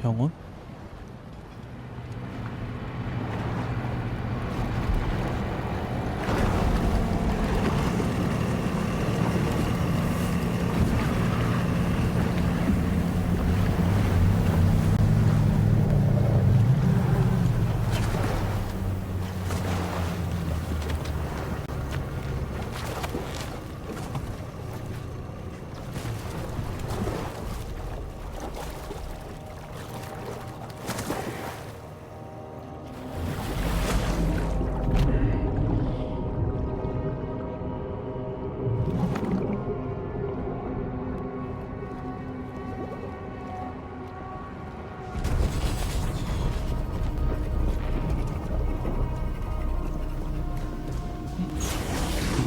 병원?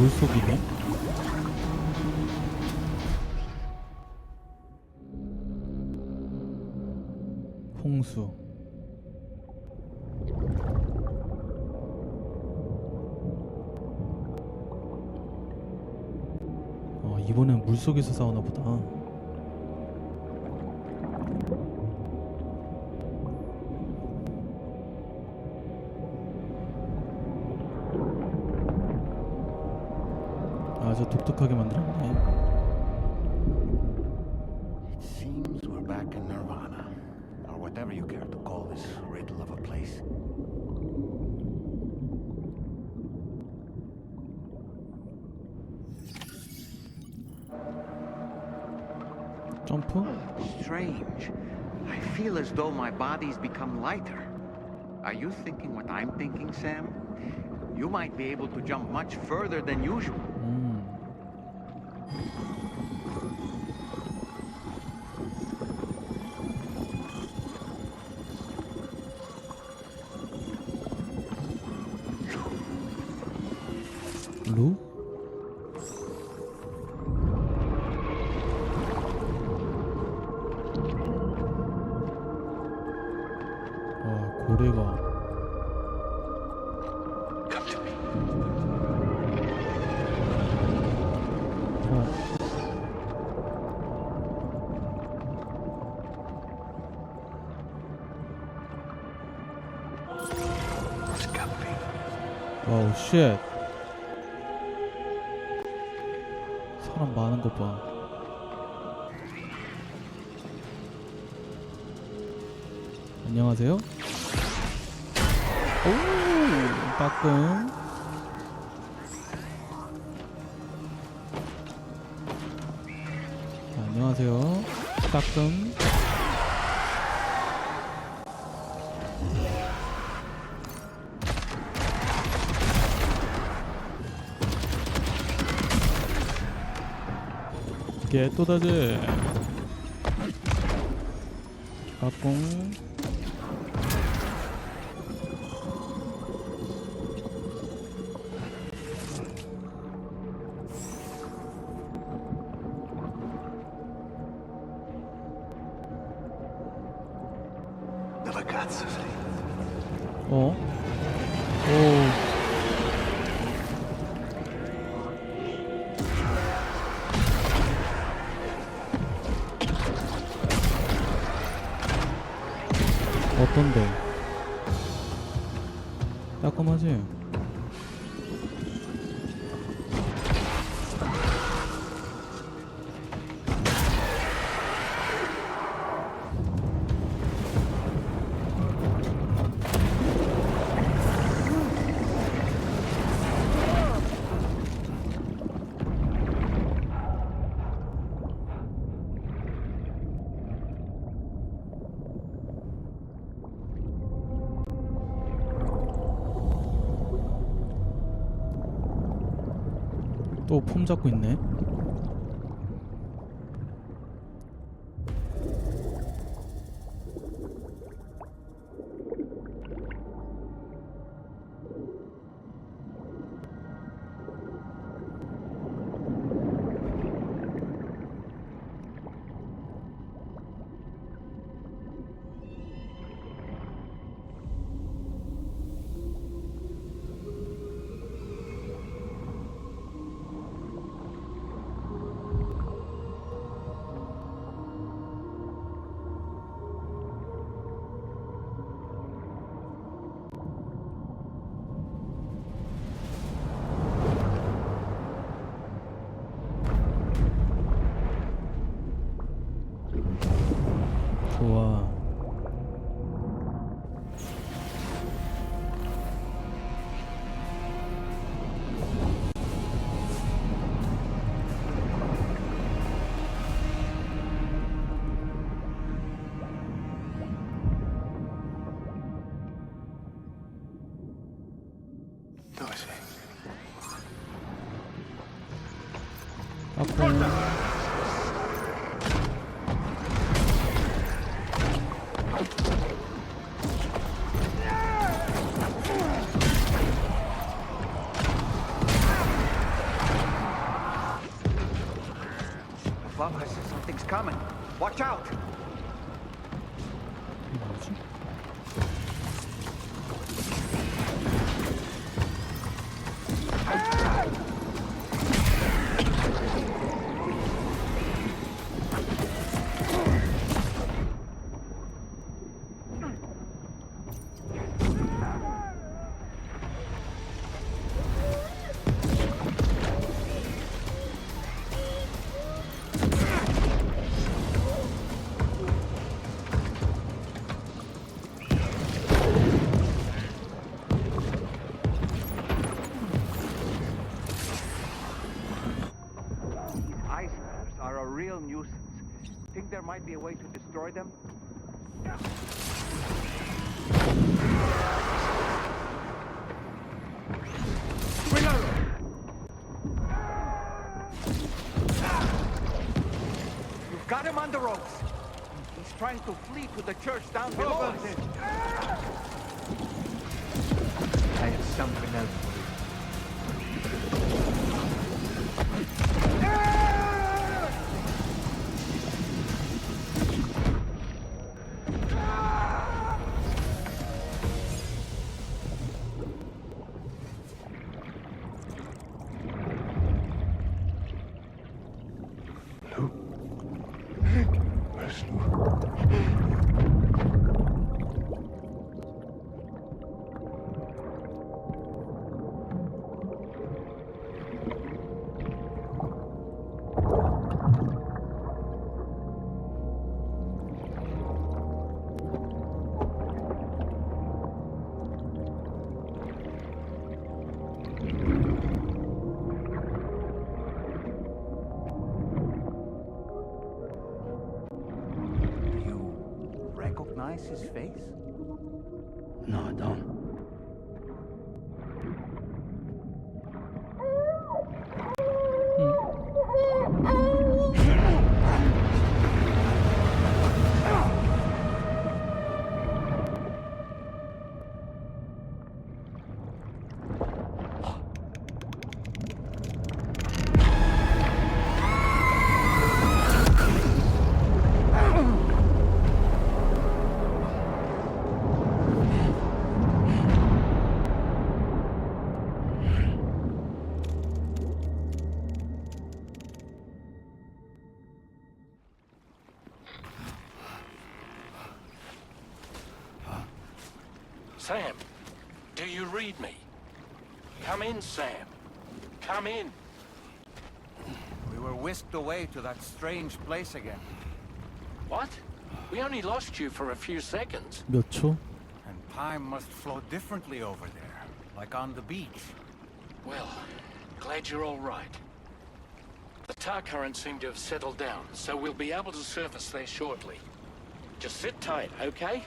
물속이네? 홍수. 이번엔 물속에서 싸우나 보다. 아주 독특하게 만들었네. It seems we're back in Nirvana, or whatever you care to call this riddle of a place. 점프? Strange. I feel as though my body's become lighter. Are you thinking what I'm thinking, Sam? You might be able to jump much further than usual. 루? 와, 고래가. 와우, 쉣. 사람 많은 것 봐. 안녕하세요. 오, 따끔. 안녕하세요. 따끔. 또다지. 까꿍. 어? 오. 어떤데? 따끔하지? 또 폼 잡고 있네. coming. Watch out. 이거 뭐지? Icebergs are a real nuisance. Think there might be a way to destroy them? Reload! You've got him on the ropes. He's trying to flee to the church down below us. I have something else for you. Recognize his face? No, I don't. Sam, do you read me? Come in, Sam. Come in. We were whisked away to that strange place again. What? We only lost you for a few seconds. 몇 초? And time must flow differently over there, like on the beach. Well, glad you're all right. The tar currents seem to have settled down, so we'll be able to surface there shortly. Just sit tight, okay?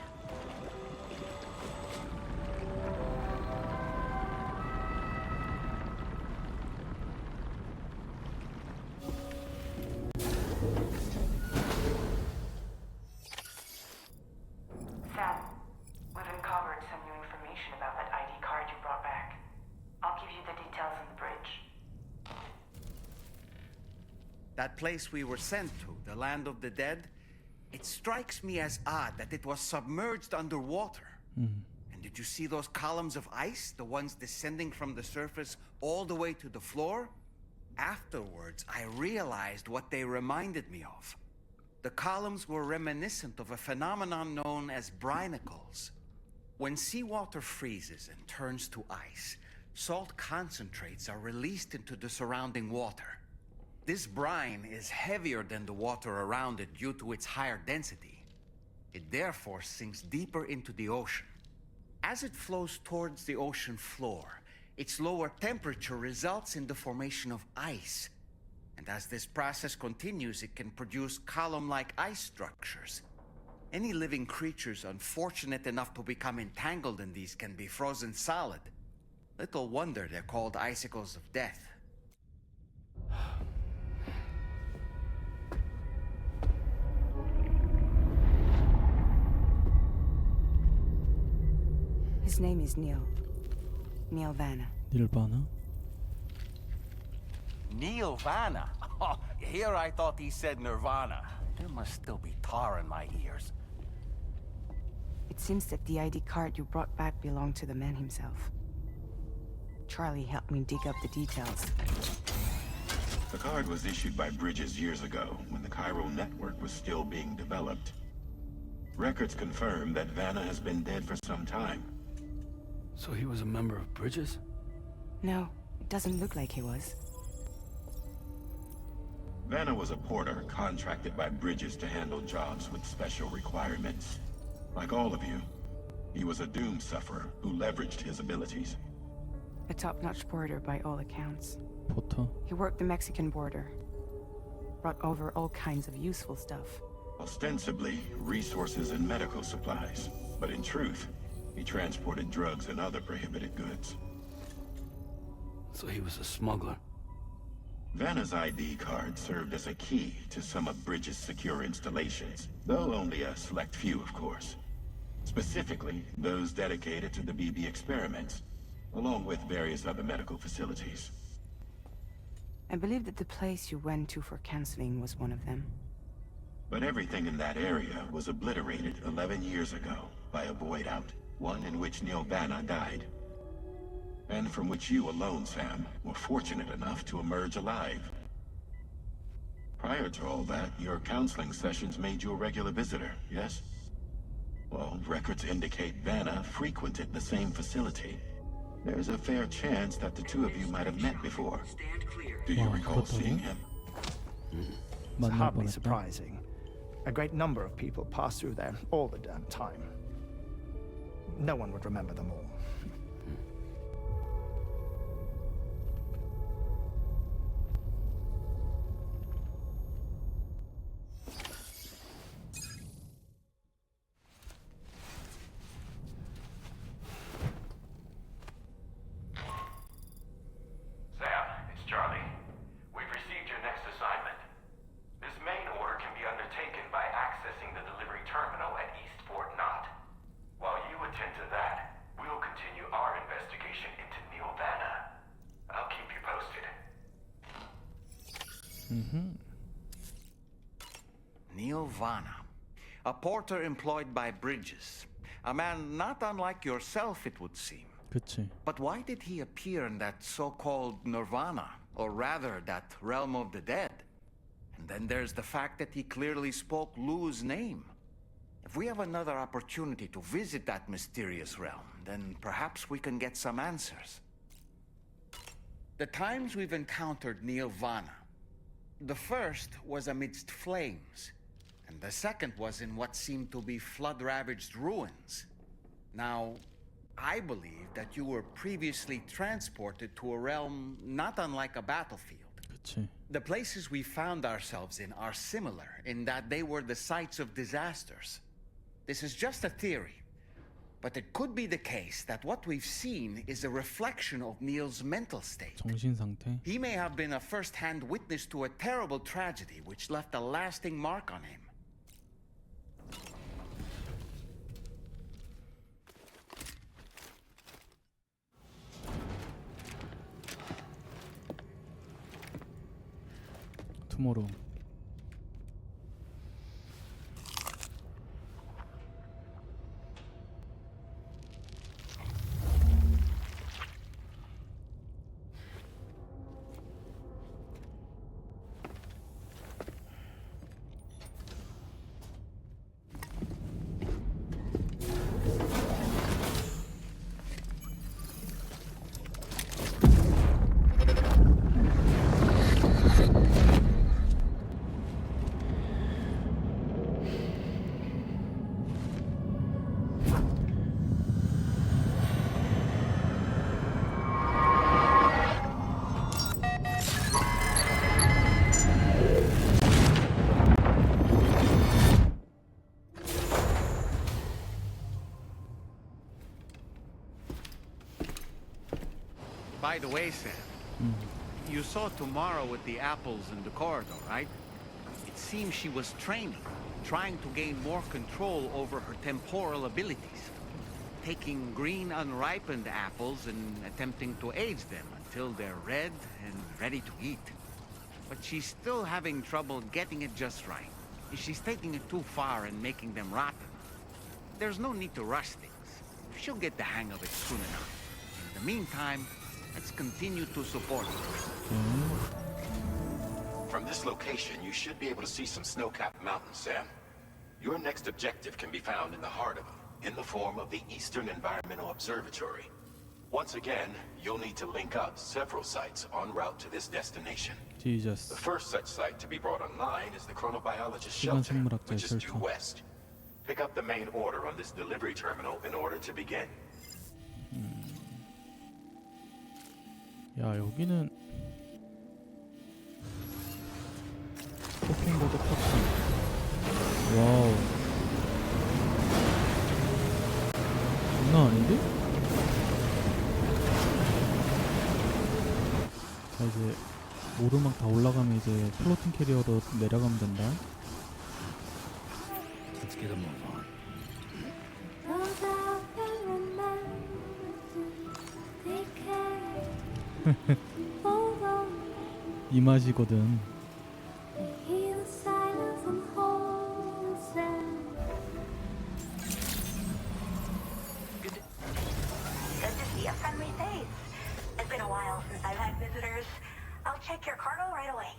Sam, we've uncovered some new information about that ID card you brought back. I'll give you the details on the bridge. That place we were sent to, the land of the dead, it strikes me as odd that it was submerged underwater. And did you see those columns of ice, the ones descending from the surface all the way to the floor? Afterwards, I realized what they reminded me of. The columns were reminiscent of a phenomenon known as brinicles. When seawater freezes and turns to ice, salt concentrates are released into the surrounding water. This brine is heavier than the water around it due to its higher density. It therefore sinks deeper into the ocean. As it flows towards the ocean floor, its lower temperature results in the formation of ice. And as this process continues, it can produce column-like ice structures. Any living creatures unfortunate enough to become entangled in these can be frozen solid. Little wonder they're called icicles of death. His name is Neil. Neil Vanna. 닐바나? Neil Vanna? Oh, here I thought he said Nirvana. There must still be tar in my ears. It seems that the ID card you brought back belonged to the man himself. Charlie helped me dig up the details. The card was issued by Bridges years ago, when the chiral network was still being developed. Records confirm that Vanna has been dead for some time. So he was a member of Bridges? No, it doesn't look like he was. Vanna was a porter contracted by Bridges to handle jobs with special requirements. Like all of you, he was a doom sufferer who leveraged his abilities. A top-notch porter by all accounts. 포터. He worked the Mexican border. Brought over all kinds of useful stuff. Ostensibly, resources and medical supplies. But in truth, he transported drugs and other prohibited goods. So he was a smuggler. Vanna's ID card served as a key to some of Bridges' secure installations, though only a select few, of course. Specifically, those dedicated to the BB experiments, along with various other medical facilities. I believe that the place you went to for counseling was one of them. But everything in that area was obliterated 11 years ago by a void out, one in which Neil Vanna died. And from which you alone, Sam, were fortunate enough to emerge alive. Prior to all that, your counseling sessions made you a regular visitor, yes? Well, records indicate Vanna frequented the same facility. There's a fair chance that the two of you might have met before. Do you Wow, recall 그렇다고? seeing him? It's 만날 hardly 뻔했다. surprising. A great number of people pass through there all the damn time. No one would remember them all. Sam, it's Charlie. We've received your next assignment. This main order can be undertaken by accessing the delivery terminal at East Fort Knott. While you attend to that, we'll continue our investigation into Neil Vanna. I'll keep you posted. Neil Vanna, a porter employed by Bridges. A man not unlike yourself, it would seem. 그치. But why did he appear in that so-called Nirvana, or rather, that realm of the dead? And then there's the fact that he clearly spoke Lou's name. If we have another opportunity to visit that mysterious realm, then perhaps we can get some answers. The times we've encountered Neil Vanna, the first was amidst flames, and the second was in what seemed to be flood-ravaged ruins. Now, I believe that you were previously transported to a realm not unlike a battlefield. 그치. The places we found ourselves in are similar in that they were the sites of disasters. This is just a theory, but it could be the case that what we've seen is a reflection of Neil's mental state. 정신 상태. He may have been a first-hand witness to a terrible tragedy which left a lasting mark on him. 투모로우. By the way, Sam, you saw Tomorrow with the apples in the corridor, right? It seems she was training, trying to gain more control over her temporal abilities. Taking green unripened apples and attempting to age them until they're red and ready to eat. But she's still having trouble getting it just right. If she's taking it too far and making them rotten, there's no need to rush things. She'll get the hang of it soon enough. In the meantime, let's continue to support her. From this location, you should be able to see some snow-capped mountains, Sam. Your next objective can be found in the heart of them, in the form of the Eastern Environmental Observatory. Once again, you'll need to link up several sites en route to this destination. Jesus. The first such site to be brought online is the chronobiologist 시간 shelter, 생물학자의 which is due 쉘터. west. Pick up the main order on this delivery terminal in order to begin. 야, 여기는 쇼핑보드 탑승. 와우. 장난 아닌데? 자, 이제 오르막 다 올라가면 이제 플로팅 캐리어로 내려가면 된다. Let's get a move on. 이 맛이거든. Good to see a friendly face. It's been a while since I've had visitors. I'll check your cargo right away.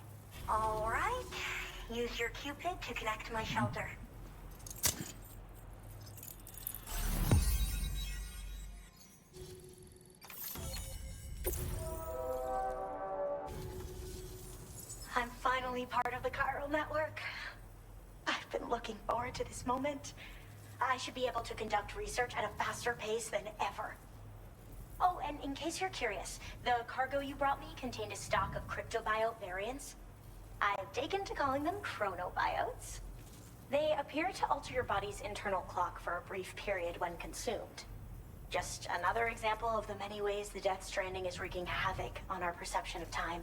All right. Use your Cupid to connect to my shelter. I'm finally part of the chiral network. I've been looking forward to this moment. I should be able to conduct research at a faster pace than ever. Oh, and in case you're curious, the cargo you brought me contained a stock of cryptobiote variants. I've taken to calling them chronobiotes. They appear to alter your body's internal clock for a brief period when consumed. Just another example of the many ways the Death Stranding is wreaking havoc on our perception of time.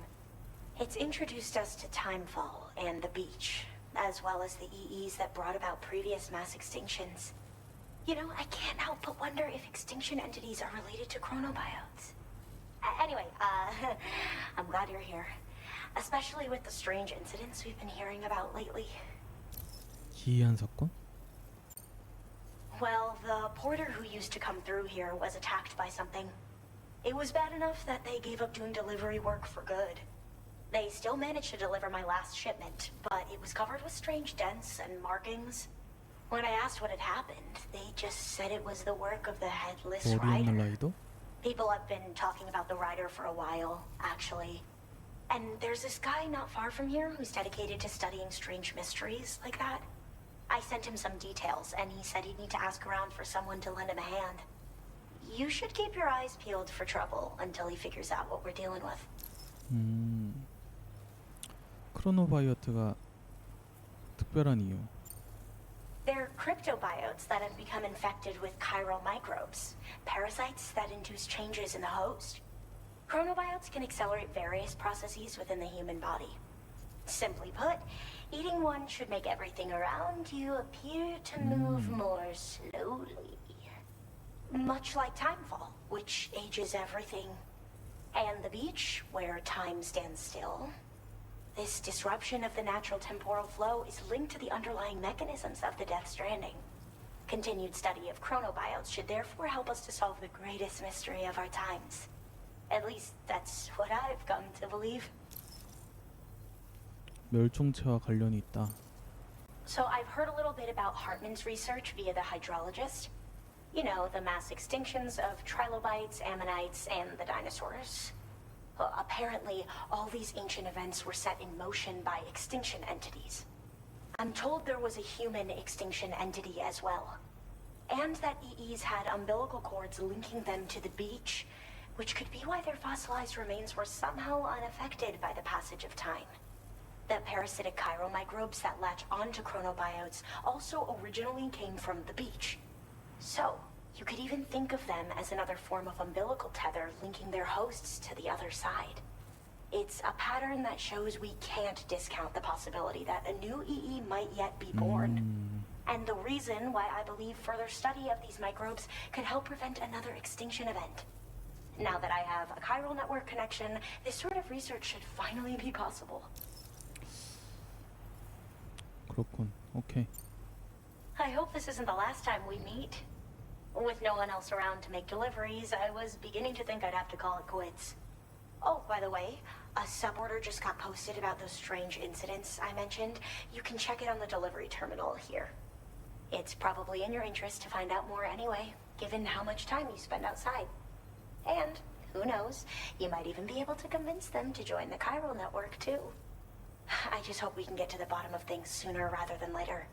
It's introduced us to Timefall and the beach, as well as the EEs that brought about previous mass extinctions. You know, I can't help but wonder if extinction entities are related to chronobiotes. Anyway, I'm glad you're here. Especially with the strange incidents we've been hearing about lately. 기이한 사건? Well, the porter who used to come through here was attacked by something. It was bad enough that they gave up doing delivery work for good. They still managed to deliver my last shipment, but it was covered with strange dents and markings. When I asked what had happened, they just said it was the work of the headless 머리 없는 rider. 라이더? People have been talking about the rider for a while, actually. And there's this guy not far from here who's dedicated to studying strange mysteries like that. I sent him some details, and he said he'd need to ask around for someone to lend him a hand. You should keep your eyes peeled for trouble until he figures out what we're dealing with. 크로노바이오트가 특별한 이유. They're cryptobiotes that have become infected with chiral microbes, parasites that induce changes in the host. Chronobiotes can accelerate various processes within the human body. Simply put, eating one should make everything around you appear to move more slowly. Much like Timefall, which ages everything. And the beach, where time stands still. This disruption of the natural temporal flow is linked to the underlying mechanisms of the Death Stranding. Continued study of chronobiotes should therefore help us to solve the greatest mystery of our times. At least that's what I've come to believe. 멸종체와 관련이 있다. So I've heard a little bit about Hartman's research via the hydrologist. You know, the mass extinctions of trilobites, ammonites, and the dinosaurs. Apparently, all these ancient events were set in motion by extinction entities. I'm told there was a human extinction entity as well. And that EEs had umbilical cords linking them to the beach, which could be why their fossilized remains were somehow unaffected by the passage of time. The parasitic chiral microbes that latch onto chronobiotes also originally came from the beach. So, you could even think of them as another form of umbilical tether linking their hosts to the other side. It's a pattern that shows we can't discount the possibility that a new EE might yet be born. And the reason why I believe further study of these microbes could help prevent another extinction event. Now that I have a chiral network connection, this sort of research should finally be possible. 그렇군. 오케이. I hope this isn't the last time we meet. With no one else around to make deliveries, I was beginning to think I'd have to call it quits. Oh, by the way, a sub-order just got posted about those strange incidents I mentioned. You can check it on the delivery terminal here. It's probably in your interest to find out more anyway, given how much time you spend outside. And, who knows, you might even be able to convince them to join the chiral network, too. I just hope we can get to the bottom of things sooner rather than later.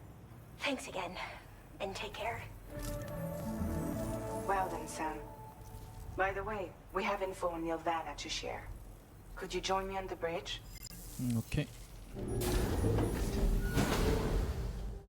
Thanks again, and take care. Well then, Sam. By the way, we have info on Nilvana to share. Could you join me on the bridge? 오케이.